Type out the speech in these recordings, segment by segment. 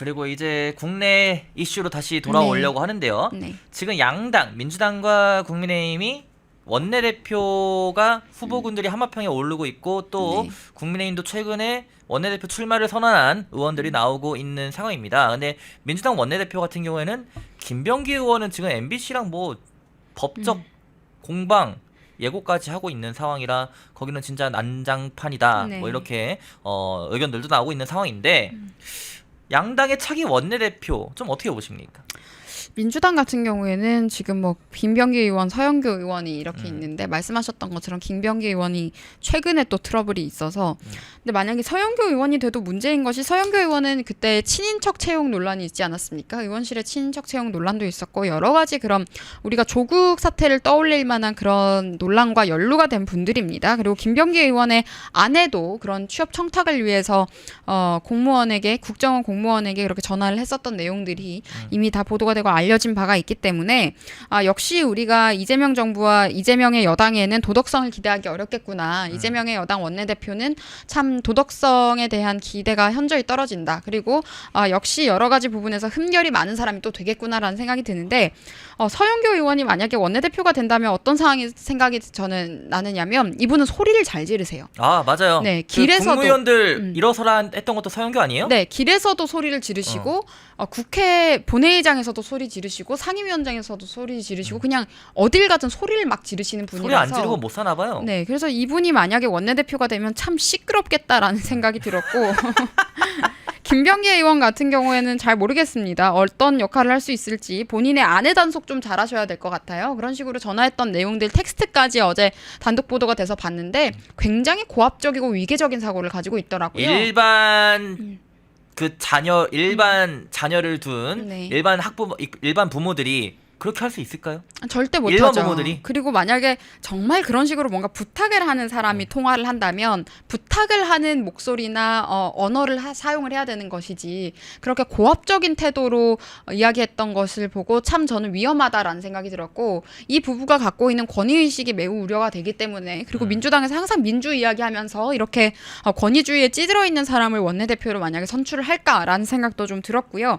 그리고 이제 국내 이슈로 다시 돌아오려고 하는데요. 네. 지금 양당, 민주당과 국민의힘이 원내대표가 후보군들이 한마평에 오르고 있고 또 네. 국민의힘도 최근에 원내대표 출마를 선언한 의원들이 나오고 있는 상황입니다. 근데 민주당 원내대표 같은 경우에는 김병기 의원은 지금 MBC랑 뭐 법적 공방 예고까지 하고 있는 상황이라 거기는 진짜 난장판이다. 네. 뭐 이렇게 의견들도 나오고 있는 상황인데 양당의 차기 원내대표 좀 어떻게 보십니까? 민주당 같은 경우에는 지금 뭐 김병기 의원, 서영교 의원이 이렇게 있는데 말씀하셨던 것처럼 김병기 의원이 최근에 또 트러블이 있어서 근데 만약에 서영교 의원이 돼도 문제인 것이 서영교 의원은 그때 친인척 채용 논란이 있지 않았습니까? 의원실에 친인척 채용 논란도 있었고 여러 가지 그런 우리가 조국 사태를 떠올릴 만한 그런 논란과 연루가 된 분들입니다. 그리고 김병기 의원의 아내도 그런 취업 청탁을 위해서 공무원에게 국정원 공무원에게 그렇게 전화를 했었던 내용들이 이미 다 보도가 되고 알려진 바가 있기 때문에 역시 우리가 이재명 정부와 이재명의 여당에는 도덕성을 기대하기 어렵겠구나. 이재명의 여당 원내대표는 참 도덕성에 대한 기대가 현저히 떨어진다. 그리고 역시 여러 가지 부분에서 흠결이 많은 사람이 또 되겠구나라는 생각이 드는데 서영교 의원이 만약에 원내대표가 된다면 어떤 생각이 저는 나느냐면 이분은 소리를 잘 지르세요. 아 맞아요. 네, 그 길에서도 국무위원들 일어서라 했던 것도 서영교 아니에요? 네, 길에서도 소리를 지르시고 국회 본회의장에서도 소리 지르시고 상임위원장에서도 소리 지르시고 그냥 어딜 가든 소리를 막 지르시는 소리 분이라서 안 지르고 못 사나 봐요. 네, 그래서 이분이 만약에 원내대표가 되면 참 시끄럽겠다라는 생각이 들었고 김병기 의원 같은 경우에는 잘 모르겠습니다. 어떤 역할을 할 수 있을지 본인의 아내 단속 좀 잘하셔야 될 것 같아요. 그런 식으로 전화했던 내용들 텍스트까지 어제 단독 보도가 돼서 봤는데 굉장히 고압적이고 위계적인 사고를 가지고 있더라고요. 일반 그 일반 자녀를 둔 네. 일반 부모들이 그렇게 할 수 있을까요? 절대 일반 못하죠. 부모들이? 그리고 만약에 정말 그런 식으로 뭔가 부탁을 하는 사람이 통화를 한다면 부탁을 하는 목소리나 언어를 사용을 해야 되는 것이지 그렇게 고압적인 태도로 이야기했던 것을 보고 참 저는 위험하다라는 생각이 들었고 이 부부가 갖고 있는 권위의식이 매우 우려가 되기 때문에 그리고 민주당에서 항상 민주 이야기하면서 이렇게 권위주의에 찌들어 있는 사람을 원내대표로 만약에 선출을 할까라는 생각도 좀 들었고요.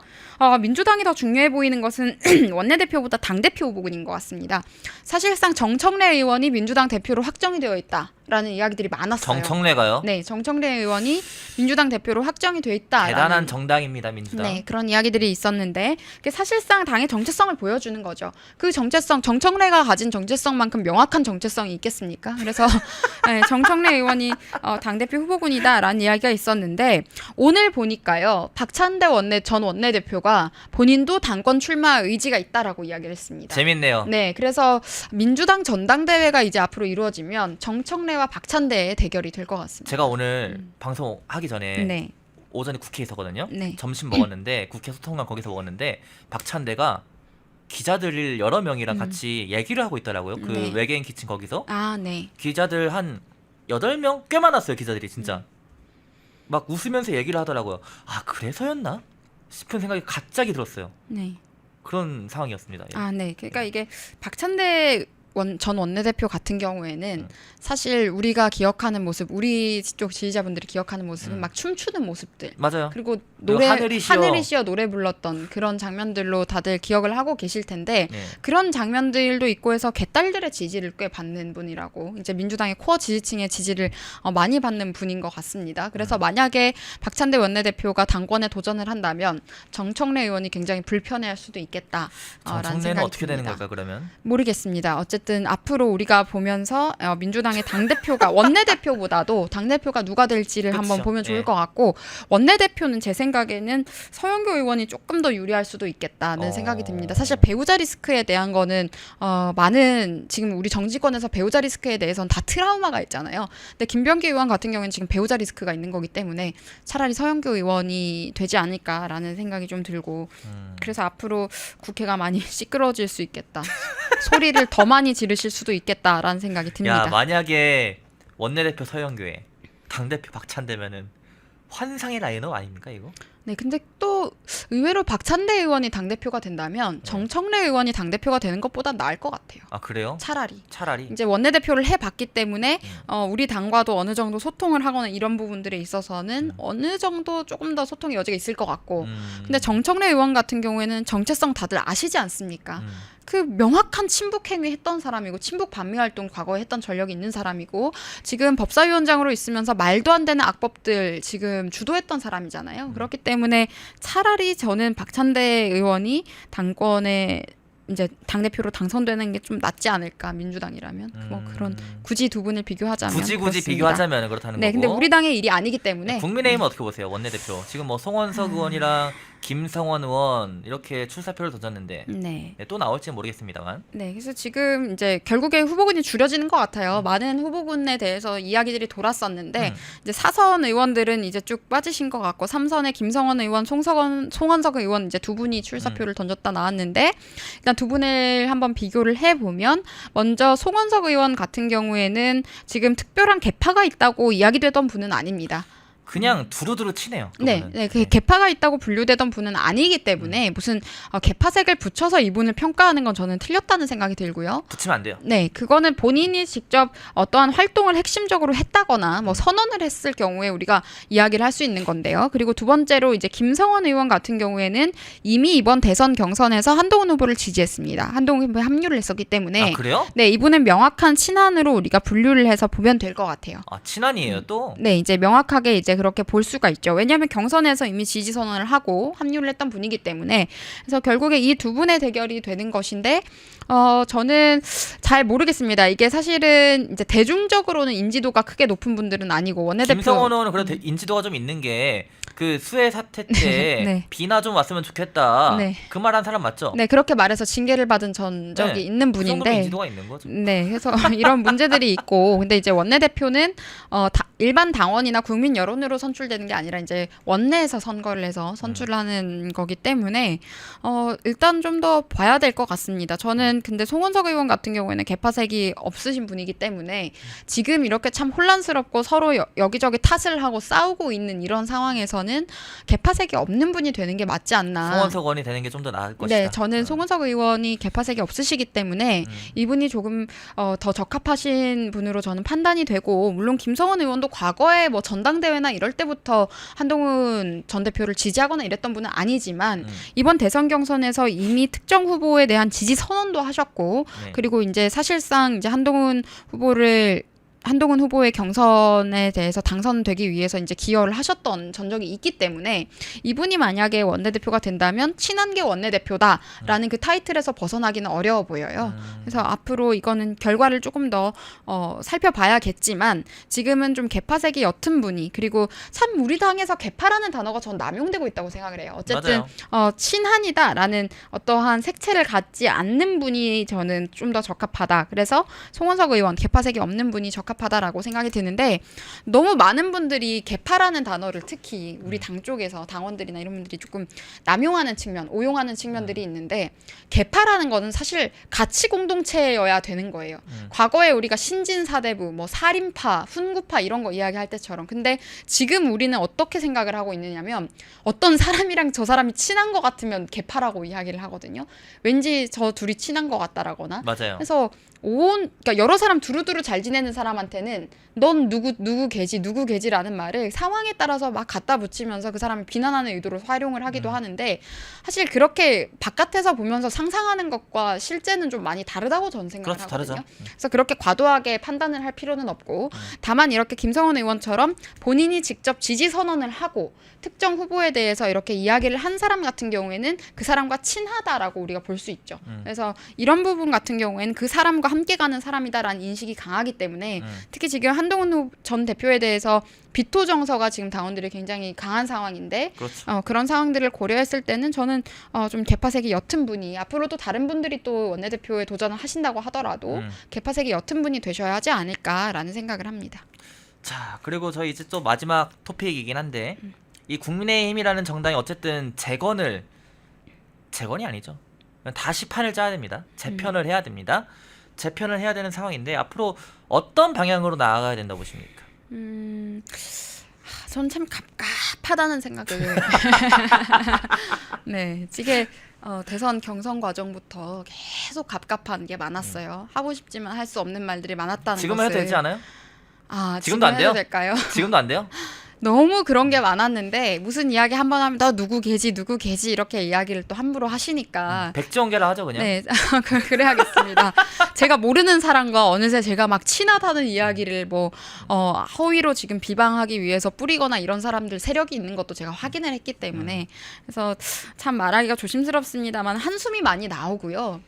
민주당이 더 중요해 보이는 것은 원내대표보다 당대표 부분인 것 같습니다. 사실상 정청래 의원이 민주당 대표로 확정이 되어 있다라는 이야기들이 많았어요. 정청래가요? 네, 정청래 의원이 민주당 대표로 확정이 되어 있다. 대단한 정당입니다, 민주당. 네, 그런 이야기들이 있었는데 그게 사실상 당의 정체성을 보여주는 거죠. 그 정체성, 정청래가 가진 정체성만큼 명확한 정체성이 있겠습니까? 그래서 네, 정청래 의원이 당대표 후보군이다라는 이야기가 있었는데 오늘 보니까요. 박찬대 전 원내대표가 본인도 당권 출마 의지가 있다라고 이야기를 했습니다. 재밌네요. 네, 그래서 민주당 전당대회가 이제 앞으로 이루어지면 정청래와 박찬대의 대결이 될 것 같습니다. 제가 오늘 방송하기 전에 네, 오전에 국회에 있었거든요. 네. 점심 먹었는데 국회 소통관 거기서 먹었는데 박찬대가 기자들 여러 명이랑 같이 얘기를 하고 있더라고요. 그 네. 외계인 키친 거기서 아, 네. 기자들 한 8명 꽤 많았어요. 기자들이 진짜 막 웃으면서 얘기를 하더라고요. 아 그래서였나 싶은 생각이 갑자기 들었어요. 네. 그런 상황이었습니다. 예. 아, 네. 그러니까 이게 박찬대 전 원내대표 같은 경우에는 사실 우리가 기억하는 모습, 우리 쪽 지지자분들이 기억하는 모습은 막 춤추는 모습들. 맞아요. 그리고 그리고 노래 하늘이 쉬어. 노래 불렀던 그런 장면들로 다들 기억을 하고 계실 텐데 네. 그런 장면들도 있고 해서 개딸들의 지지를 꽤 받는 분이라고 이제 민주당의 코어 지지층의 지지를 많이 받는 분인 것 같습니다. 그래서 만약에 박찬대 원내대표가 당권에 도전을 한다면 정청래 의원이 굉장히 불편해할 수도 있겠다라는 정청래는 생각이 어떻게 듭니다. 되는 걸까 그러면? 모르겠습니다. 어쨌든 앞으로 우리가 보면서 민주당의 당대표가 원내대표보다도 당대표가 누가 될지를 그쵸. 한번 보면 좋을 예. 것 같고 원내대표는 제 생각에는 서영교 의원이 조금 더 유리할 수도 있겠다는 생각이 듭니다. 사실 배우자 리스크에 대한 거는 많은 지금 우리 정치권에서 배우자 리스크에 대해서는 다 트라우마가 있잖아요. 근데 김병기 의원 같은 경우는 지금 배우자 리스크가 있는 거기 때문에 차라리 서영교 의원이 되지 않을까라는 생각이 좀 들고 그래서 앞으로 국회가 많이 시끄러워질 수 있겠다. 소리를 더 많이 지르실 수도 있겠다라는 생각이 듭니다. 야 만약에 원내대표 서영교에 당대표 박찬대면은 환상의 라인업 아닙니까 이거? 네, 근데 또 의외로 박찬대 의원이 당대표가 된다면 정청래 의원이 당대표가 되는 것보다 나을 것 같아요. 아 그래요? 차라리. 차라리. 이제 원내대표를 해봤기 때문에 우리 당과도 어느 정도 소통을 하거나 이런 부분들에 있어서는 어느 정도 조금 더 소통의 여지가 있을 것 같고 근데 정청래 의원 같은 경우에는 정체성 다들 아시지 않습니까? 그 명확한 친북 행위 했던 사람이고 친북 반미 활동 과거에 했던 전력이 있는 사람이고 지금 법사위원장으로 있으면서 말도 안 되는 악법들 지금 주도했던 사람이잖아요. 그렇기 때문에 차라리 저는 박찬대 의원이 당권에 이제 당대표로 당선되는 게 좀 낫지 않을까 민주당이라면 뭐 그런 굳이 두 분을 비교하자면 굳이 그렇습니다. 비교하자면 그렇다는 네, 거고. 근데 우리 당의 일이 아니기 때문에 국민의힘은 어떻게 보세요? 원내대표 지금 뭐 송원석 의원이랑 김성원 의원 이렇게 출사표를 던졌는데 네. 네, 또 나올지는 모르겠습니다만. 네, 그래서 지금 이제 결국에 후보군이 줄여지는 것 같아요. 많은 후보군에 대해서 이야기들이 돌았었는데 이제 4선 의원들은 이제 쭉 빠지신 것 같고 3선에 김성원 의원, 송원석 의원 이제 두 분이 출사표를 던졌다 나왔는데 일단 두 분을 한번 비교를 해보면 먼저 송원석 의원 같은 경우에는 지금 특별한 계파가 있다고 이야기되던 분은 아닙니다. 그냥 두루두루 치네요. 네, 그거는. 네, 그 계파가 있다고 분류되던 분은 아니기 때문에 무슨 계파색을 붙여서 이분을 평가하는 건 저는 틀렸다는 생각이 들고요. 붙이면 안 돼요. 네, 그거는 본인이 직접 어떠한 활동을 핵심적으로 했다거나 뭐 선언을 했을 경우에 우리가 이야기를 할 수 있는 건데요. 그리고 두 번째로 이제 김성원 의원 같은 경우에는 이미 이번 대선 경선에서 한동훈 후보를 지지했습니다. 한동훈 후보에 합류를 했었기 때문에 아 그래요? 네, 이분은 명확한 친한으로 우리가 분류를 해서 보면 될 것 같아요. 아 친한이에요 또. 네, 이제 명확하게 이제 그렇게 볼 수가 있죠. 왜냐하면 경선에서 이미 지지 선언을 하고 합류를 했던 분이기 때문에 그래서 결국에 이 두 분의 대결이 되는 것인데 저는 잘 모르겠습니다. 이게 사실은 이제 대중적으로는 인지도가 크게 높은 분들은 아니고 원내대표 김성원 의원은 그래도 인지도가 좀 있는 게 그 수해 사태 때 네. 비나 좀 왔으면 좋겠다. 네. 그 말 한 사람 맞죠? 네, 그렇게 말해서 징계를 받은 전적이 네. 있는 그 정도면 분인데 인지도가 있는 거죠. 네, 그래서 이런 문제들이 있고, 근데 이제 원내대표는 일반 당원이나 국민 여론으로 선출되는 게 아니라 이제 원내에서 선거를 해서 선출하는 거기 때문에 일단 좀 더 봐야 될 것 같습니다. 저는 근데 송원석 의원 같은 경우에는 계파색이 없으신 분이기 때문에 지금 이렇게 참 혼란스럽고 서로 여기저기 탓을 하고 싸우고 있는 이런 상황에서는 계파색이 없는 분이 되는 게 맞지 않나. 송원석 의원이 되는 게 좀 더 나을 것이다. 네, 저는 송원석 의원이 계파색이 없으시기 때문에 이분이 조금 더 적합하신 분으로 저는 판단이 되고 물론 김성원 의원도 과거에 뭐 전당대회나 이럴 때부터 한동훈 전 대표를 지지하거나 이랬던 분은 아니지만 이번 대선 경선에서 이미 특정 후보에 대한 지지 선언도 하셨고 네. 그리고 이제 사실상 이제 한동훈 후보의 경선에 대해서 당선되기 위해서 이제 기여를 하셨던 전적이 있기 때문에 이분이 만약에 원내대표가 된다면 친한계 원내대표다라는 그 타이틀에서 벗어나기는 어려워 보여요. 그래서 앞으로 이거는 결과를 조금 더 살펴봐야겠지만 지금은 좀 계파색이 옅은 분이 그리고 참 우리 당에서 계파라는 단어가 전 남용되고 있다고 생각을 해요. 어쨌든 친한이다라는 어떠한 색채를 갖지 않는 분이 저는 좀 더 적합하다. 그래서 송원석 의원 계파색이 없는 분이 적합하다라고 생각이 드는데 너무 많은 분들이 계파라는 단어를 특히 우리 당 쪽에서 당원들이나 이런 분들이 조금 남용하는 측면, 오용하는 측면들이 있는데 계파라는 거는 사실 가치 공동체여야 되는 거예요. 과거에 우리가 신진사대부, 뭐 살인파, 훈구파 이런 거 이야기할 때처럼 근데 지금 우리는 어떻게 생각을 하고 있느냐면 어떤 사람이랑 저 사람이 친한 것 같으면 계파라고 이야기를 하거든요. 왠지 저 둘이 친한 것 같다라거나. 맞아요. 그래서 그러니까 여러 사람 두루두루 잘 지내는 사람한테는 넌 누구 개지라는 말을 상황에 따라서 막 갖다 붙이면서 그 사람을 비난하는 의도로 활용을 하기도 하는데 사실 그렇게 바깥에서 보면서 상상하는 것과 실제는 좀 많이 다르다고 저는 생각을 그렇죠, 하거든요. 다르죠. 그래서 그렇게 과도하게 판단을 할 필요는 없고 다만 이렇게 김성원 의원처럼 본인이 직접 지지 선언을 하고 특정 후보에 대해서 이렇게 이야기를 한 사람 같은 경우에는 그 사람과 친하다라고 우리가 볼 수 있죠. 그래서 이런 부분 같은 경우에는 그 사람과 함께 가는 사람이다라는 인식이 강하기 때문에 특히 지금 한동훈 전 대표에 대해서 비토 정서가 지금 당원들이 굉장히 강한 상황인데 그렇죠. 그런 상황들을 고려했을 때는 저는 좀 계파색이 옅은 분이 앞으로도 다른 분들이 또 원내대표에 도전을 하신다고 하더라도 계파색이 옅은 분이 되셔야 하지 않을까라는 생각을 합니다. 자 그리고 저희 이제 또 마지막 토픽이긴 한데 이 국민의힘이라는 정당이 어쨌든 재건이 아니죠. 다시 판을 짜야 됩니다. 재편을 해야 됩니다. 재편을 해야 되는 상황인데 앞으로 어떤 방향으로 나아가야 된다고 보십니까? 전 참 갑갑하다는 생각을 네, 이게 대선 경선 과정부터 계속 갑갑한 게 많았어요. 하고 싶지만 할 수 없는 말들이 많았다는 지금은 해도 것을. 되지 않아요? 아, 지금도 안 지금 돼요? 해도 될까요? 지금도 안 돼요? 너무 그런 게 많았는데 무슨 이야기 한번 하면 너 누구 계지 이렇게 이야기를 또 함부로 하시니까 백지원계라 하죠 그냥. 네, 그래야겠습니다. 제가 모르는 사람과 어느새 제가 막 친하다는 이야기를 뭐 허위로 지금 비방하기 위해서 뿌리거나 이런 사람들 세력이 있는 것도 제가 확인을 했기 때문에 그래서 참 말하기가 조심스럽습니다만 한숨이 많이 나오고요.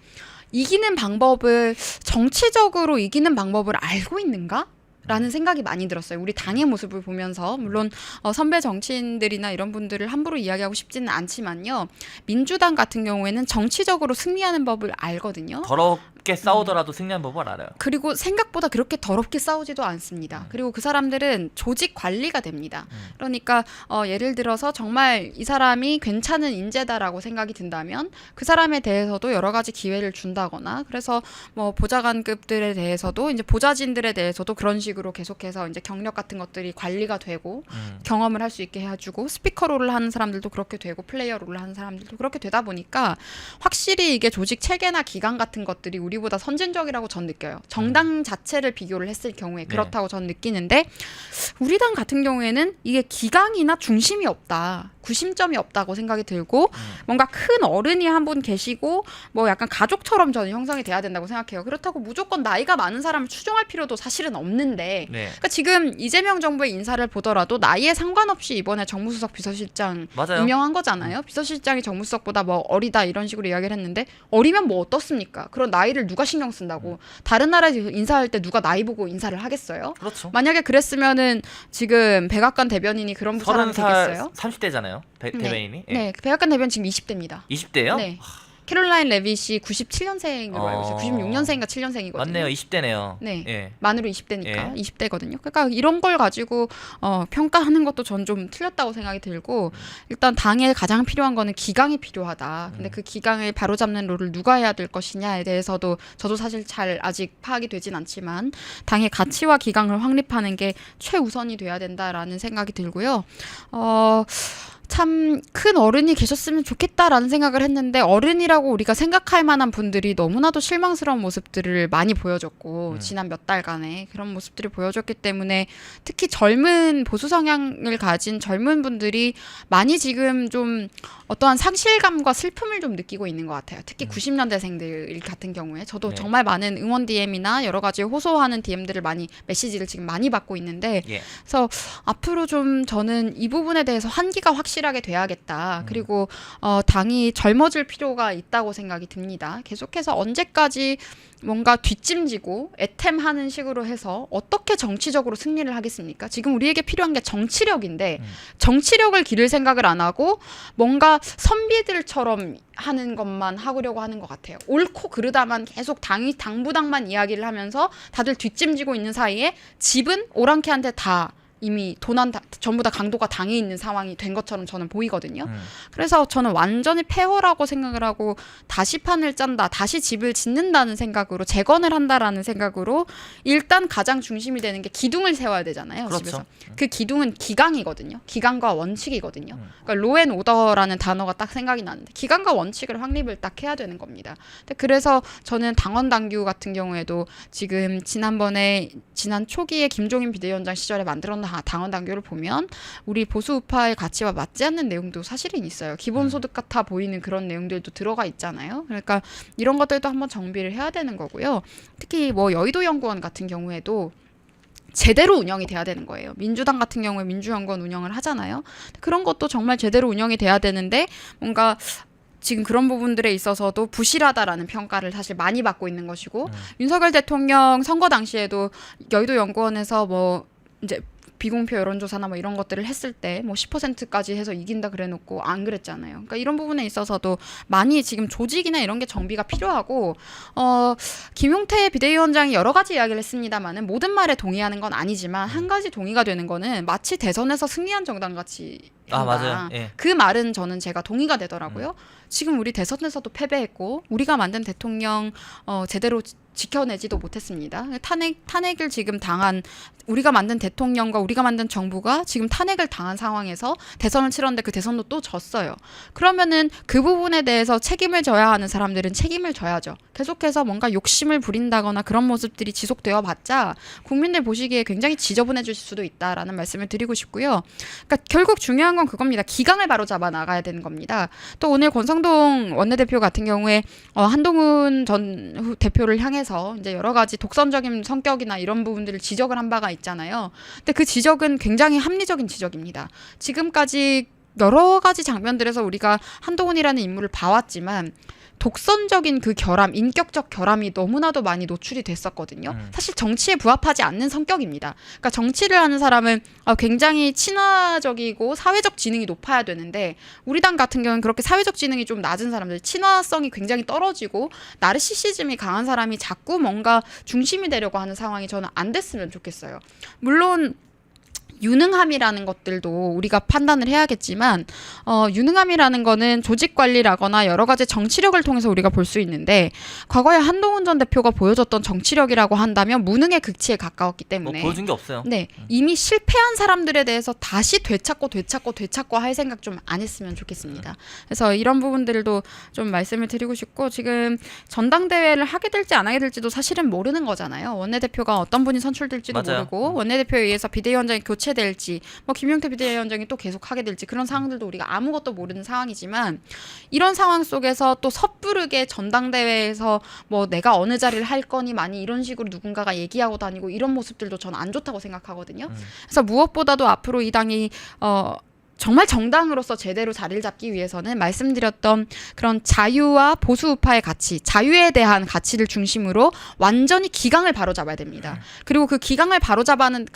이기는 방법을 정치적으로 이기는 방법을 알고 있는가? 라는 생각이 많이 들었어요. 우리 당의 모습을 보면서 물론 선배 정치인들이나 이런 분들을 함부로 이야기하고 싶지는 않지만요. 민주당 같은 경우에는 정치적으로 승리하는 법을 알거든요. 더럽게 싸우더라도 승리한 법을 알아요. 그리고 생각보다 그렇게 더럽게 싸우지도 않습니다. 그리고 그 사람들은 조직 관리가 됩니다. 그러니까 예를 들어서 정말 이 사람이 괜찮은 인재다라고 생각이 든다면 그 사람에 대해서도 여러 가지 기회를 준다거나 그래서 뭐 보좌관급들에 대해서도 이제 보좌진들에 대해서도 그런 식으로 계속해서 이제 경력 같은 것들이 관리가 되고 경험을 할 수 있게 해주고 스피커 롤을 하는 사람들도 그렇게 되고 플레이어 롤을 하는 사람들도 그렇게 되다 보니까 확실히 이게 조직 체계나 기관 같은 것들이 우리보다 선진적이라고 전 느껴요. 정당 자체를 비교를 했을 경우에 그렇다고 전 느끼는데 우리 당 같은 경우에는 이게 기강이나 중심이 없다. 구심점이 없다고 생각이 들고 뭔가 큰 어른이 한 분 계시고 뭐 약간 가족처럼 저는 형성이 돼야 된다고 생각해요. 그렇다고 무조건 나이가 많은 사람을 추종할 필요도 사실은 없는데 그러니까 지금 이재명 정부의 인사를 보더라도 나이에 상관없이 이번에 정무수석 비서실장 맞아요. 임명한 거잖아요. 비서실장이 정무수석보다 뭐 어리다 이런 식으로 이야기를 했는데 어리면 뭐 어떻습니까? 그런 나이를 누가 신경 쓴다고. 다른 나라에서 인사할 때 누가 나이 보고 인사를 하겠어요? 그렇죠. 만약에 그랬으면은 지금 백악관 대변인이 그런 사람이 되겠어요? 30대잖아요. 대변인이. 예. 네, 백악관 대변인 지금 20대입니다. 20대요? 네. 캐롤라인 레빗이 97년생으로 알고 있어요. 96년생인가 7년생이거든요. 맞네요. 20대네요. 네. 예. 만으로 20대니까 예. 20대거든요. 그러니까 이런 걸 가지고 평가하는 것도 전 좀 틀렸다고 생각이 들고 일단 당에 가장 필요한 거는 기강이 필요하다. 근데 그 기강을 바로잡는 롤을 누가 해야 될 것이냐에 대해서도 저도 사실 잘 아직 파악이 되진 않지만 당의 가치와 기강을 확립하는 게 최우선이 돼야 된다라는 생각이 들고요. 참 큰 어른이 계셨으면 좋겠다라는 생각을 했는데 어른이라고 우리가 생각할 만한 분들이 너무나도 실망스러운 모습들을 많이 보여줬고 지난 몇 달간에 그런 모습들을 보여줬기 때문에 특히 젊은 보수 성향을 가진 젊은 분들이 많이 지금 좀 어떠한 상실감과 슬픔을 좀 느끼고 있는 것 같아요. 특히 90년대생들 같은 경우에 저도 네. 정말 많은 응원 DM이나 여러 가지 호소하는 DM들을 메시지를 지금 많이 받고 있는데 예. 그래서 앞으로 좀 저는 이 부분에 대해서 환기가 확실하게 돼야겠다. 그리고 당이 젊어질 필요가 있다고 생각이 듭니다. 계속해서 언제까지 뭔가 뒷짐지고 애템하는 식으로 해서 어떻게 정치적으로 승리를 하겠습니까? 지금 우리에게 필요한 게 정치력인데 정치력을 기를 생각을 안 하고 뭔가 선비들처럼 하는 것만 하려고 하는 것 같아요. 옳고 그르다만 계속 당부당만 이야기를 하면서 다들 뒷짐지고 있는 사이에 집은 오랑캐한테 다 이미 전부 다 강도가 당해 있는 상황이 된 것처럼 저는 보이거든요. 그래서 저는 완전히 폐허라고 생각을 하고 다시 판을 짠다, 다시 집을 짓는다는 생각으로 재건을 한다라는 생각으로 일단 가장 중심이 되는 게 기둥을 세워야 되잖아요. 그렇죠. 집에서. 그 기둥은 기강이거든요. 기강과 원칙이거든요. 그러니까 로앤 오더라는 단어가 딱 생각이 나는데 기강과 원칙을 확립을 딱 해야 되는 겁니다. 그래서 저는 당원 당규 같은 경우에도 지금 지난 초기에 김종인 비대위원장 시절에 만들었던 당원 당규를 보면 우리 보수 우파의 가치와 맞지 않는 내용도 사실은 있어요. 기본소득 같아 보이는 그런 내용들도 들어가 있잖아요. 그러니까 이런 것들도 한번 정비를 해야 되는 거고요. 특히 뭐 여의도연구원 같은 경우에도 제대로 운영이 돼야 되는 거예요. 민주당 같은 경우에 민주연구원 운영을 하잖아요. 그런 것도 정말 제대로 운영이 돼야 되는데 뭔가 지금 그런 부분들에 있어서도 부실하다라는 평가를 사실 많이 받고 있는 것이고 윤석열 대통령 선거 당시에도 여의도연구원에서 뭐 이제 비공표 여론조사나 뭐 이런 것들을 했을 때 뭐 10%까지 해서 이긴다 그래놓고 안 그랬잖아요. 그러니까 이런 부분에 있어서도 많이 지금 조직이나 이런 게 정비가 필요하고 김용태 비대위원장이 여러 가지 이야기를 했습니다만은 모든 말에 동의하는 건 아니지만 한 가지 동의가 되는 거는 마치 대선에서 승리한 정당 같이 한다. 맞아요. 예. 그 말은 저는 제가 동의가 되더라고요. 지금 우리 대선에서도 패배했고 우리가 만든 대통령 제대로 지켜내지도 못했습니다. 탄핵을 지금 당한 우리가 만든 대통령과 우리가 만든 정부가 지금 탄핵을 당한 상황에서 대선을 치렀는데 그 대선도 또 졌어요. 그러면은 그 부분에 대해서 책임을 져야 하는 사람들은 책임을 져야죠. 계속해서 뭔가 욕심을 부린다거나 그런 모습들이 지속되어 봤자 국민들 보시기에 굉장히 지저분해질 수도 있다라는 말씀을 드리고 싶고요. 그러니까 결국 중요한 건 그겁니다. 기강을 바로잡아 나가야 되는 겁니다. 또 오늘 권성동 원내대표 같은 경우에 한동훈 전 대표를 향해서 이제 여러 가지 독선적인 성격이나 이런 부분들을 지적을 한 바가 있잖아요. 근데 그 지적은 굉장히 합리적인 지적입니다. 지금까지 여러 가지 장면들에서 우리가 한동훈이라는 인물을 봐왔지만 독선적인 그 결함, 인격적 결함이 너무나도 많이 노출이 됐었거든요. 사실 정치에 부합하지 않는 성격입니다. 그러니까 정치를 하는 사람은 굉장히 친화적이고 사회적 지능이 높아야 되는데 우리 당 같은 경우는 그렇게 사회적 지능이 좀 낮은 사람들, 친화성이 굉장히 떨어지고 나르시시즘이 강한 사람이 자꾸 뭔가 중심이 되려고 하는 상황이 저는 안 됐으면 좋겠어요. 물론 유능함이라는 것들도 우리가 판단을 해야겠지만 유능함이라는 거는 조직 관리라거나 여러 가지 정치력을 통해서 우리가 볼 수 있는데 과거에 한동훈 전 대표가 보여줬던 정치력이라고 한다면 무능의 극치에 가까웠기 때문에 보여준 게 없어요. 네, 이미 실패한 사람들에 대해서 다시 되찾고 할 생각 좀 안 했으면 좋겠습니다. 그래서 이런 부분들도 좀 말씀을 드리고 싶고 지금 전당대회를 하게 될지 안 하게 될지도 사실은 모르는 거잖아요. 원내대표가 어떤 분이 선출될지도 맞아요. 모르고 원내대표에 의해서 비대위원장이 교체될지 뭐 김용태 비대위원장이 또 계속 하게 될지 그런 상황들도 우리가 아무것도 모르는 상황이지만 이런 상황 속에서 또 섣부르게 전당대회에서 뭐 내가 어느 자리를 할 거니 많이 이런 식으로 누군가가 얘기하고 다니고 이런 모습들도 저는 안 좋다고 생각하거든요. 그래서 무엇보다도 앞으로 이 당이 정말 정당으로서 제대로 자리를 잡기 위해서는 말씀드렸던 그런 자유와 보수 우파의 가치, 자유에 대한 가치를 중심으로 완전히 기강을 바로잡아야 됩니다. 그리고 그 기강을 바로잡아가는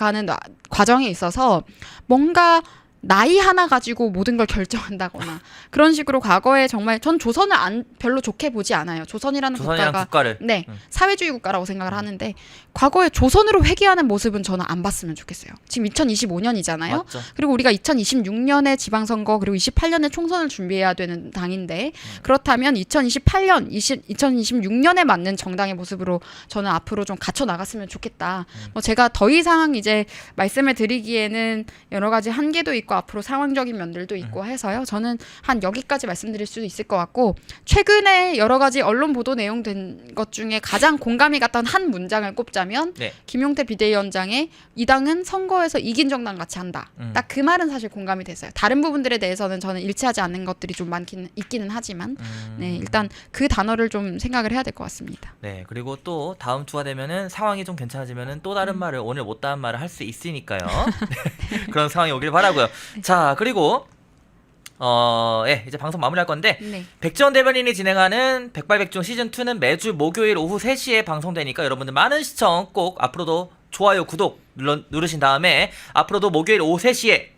과정에 있어서 뭔가 나이 하나 가지고 모든 걸 결정한다거나 그런 식으로 과거에 정말 전 조선을 별로 좋게 보지 않아요. 조선이라는 국가를 네, 사회주의 국가라고 생각을 하는데 과거에 조선으로 회귀하는 모습은 저는 안 봤으면 좋겠어요. 지금 2025년이잖아요. 맞죠. 그리고 우리가 2026년에 지방선거 그리고 28년에 총선을 준비해야 되는 당인데 그렇다면 2026년에 맞는 정당의 모습으로 저는 앞으로 좀 갖춰 나갔으면 좋겠다. 제가 더 이상 이제 말씀을 드리기에는 여러 가지 한계도 있고 앞으로 상황적인 면들도 있고 해서요. 저는 한 여기까지 말씀드릴 수도 있을 것 같고 최근에 여러 가지 언론 보도 내용된 것 중에 가장 공감이 갔던 한 문장을 꼽자면 네. 김용태 비대위원장의 이 당은 선거에서 이긴 정당 같이 한다. 딱 그 말은 사실 공감이 됐어요. 다른 부분들에 대해서는 저는 일치하지 않는 것들이 좀 있기는 하지만 네, 일단 그 단어를 좀 생각을 해야 될 것 같습니다. 네, 그리고 또 다음 주가 되면은 상황이 좀 괜찮아지면은 또 다른 말을 오늘 못다한 말을 할 수 있으니까요. 그런 상황이 오길 바라고요. 자, 그리고 예, 이제 방송 마무리할 건데 네. 백지원 대변인이 진행하는 백발백중 시즌2는 매주 목요일 오후 3시에 방송되니까 여러분들 많은 시청 꼭 앞으로도 좋아요, 구독 누르신 다음에 앞으로도 목요일 오후 3시에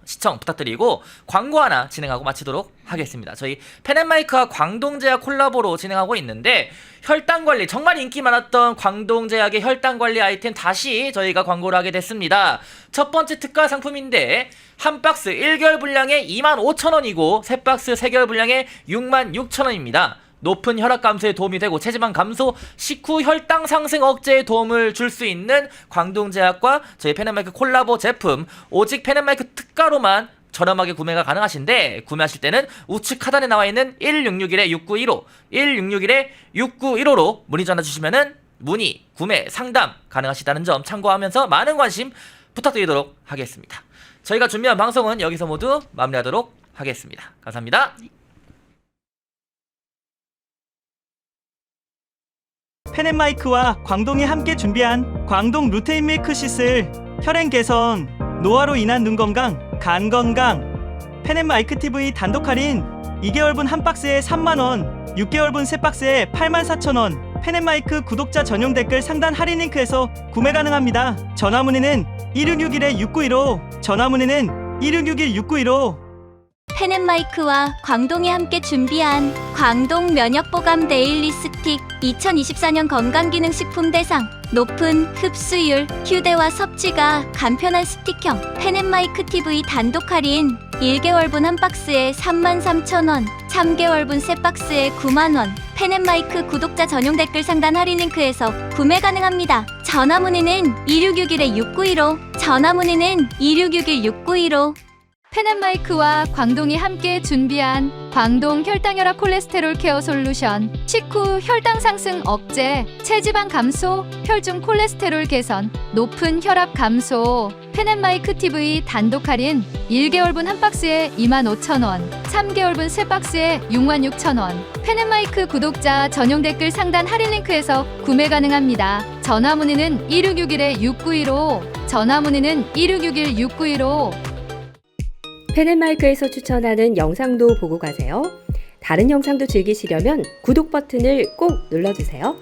시청 부탁드리고 광고 하나 진행하고 마치도록 하겠습니다. 저희 펜앤마이크와 광동제약 콜라보로 진행하고 있는데 혈당관리 정말 인기 많았던 광동제약의 혈당관리 아이템 다시 저희가 광고를 하게 됐습니다. 첫 번째 특가 상품인데 한 박스 1개월 분량에 25,000원이고 세 박스 3개월 분량에 66,000원입니다. 높은 혈압 감소에 도움이 되고 체지방 감소, 식후 혈당 상승 억제에 도움을 줄 수 있는 광동제약과 저희 펜앤마이크 콜라보 제품 오직 펜앤마이크 특가로만 저렴하게 구매가 가능하신데 구매하실 때는 우측 하단에 나와 있는 1661-6915 1661-6915로 문의 전화 주시면은 문의, 구매, 상담 가능하시다는 점 참고하면서 많은 관심 부탁드리도록 하겠습니다. 저희가 준비한 방송은 여기서 모두 마무리하도록 하겠습니다. 감사합니다. 펜앤마이크와 광동이 함께 준비한 광동 루테인 밀크시슬 혈행 개선, 노화로 인한 눈 건강, 간 건강. 펜앤마이크 TV 단독 할인 2개월분 한 박스에 3만원, 6개월분 세 박스에 84,000원. 펜앤마이크 구독자 전용 댓글 상단 할인 링크에서 구매 가능합니다. 전화 문의는 1661-6915, 전화 문의는 1661-6915. 펜앤마이크와 광동이 함께 준비한 광동 면역보감 데일리 스틱 2024년 건강기능식품 대상 높은 흡수율, 휴대와 섭취가 간편한 스틱형 펜앤마이크 TV 단독 할인 1개월분 한 박스에 33,000원, 3개월분 세 박스에 9만원. 펜앤마이크 구독자 전용 댓글 상단 할인 링크에서 구매 가능합니다. 전화 문의는 2661-6915, 전화 문의는 2661-6915. 펜앤마이크와 광동이 함께 준비한 광동 혈당혈압 콜레스테롤 케어 솔루션, 식후 혈당 상승 억제, 체지방 감소, 혈중 콜레스테롤 개선, 높은 혈압 감소. 펜앤마이크 TV 단독 할인 1개월분 한 박스에 25,000원, 3개월분 세 박스에 66,000원. 펜앤마이크 구독자 전용 댓글 상단 할인 링크에서 구매 가능합니다. 전화 문의는 2661-6915, 전화 문의는 2661-6915. 펜앤마이크에서 추천하는 영상도 보고 가세요. 다른 영상도 즐기시려면 구독 버튼을 꼭 눌러주세요.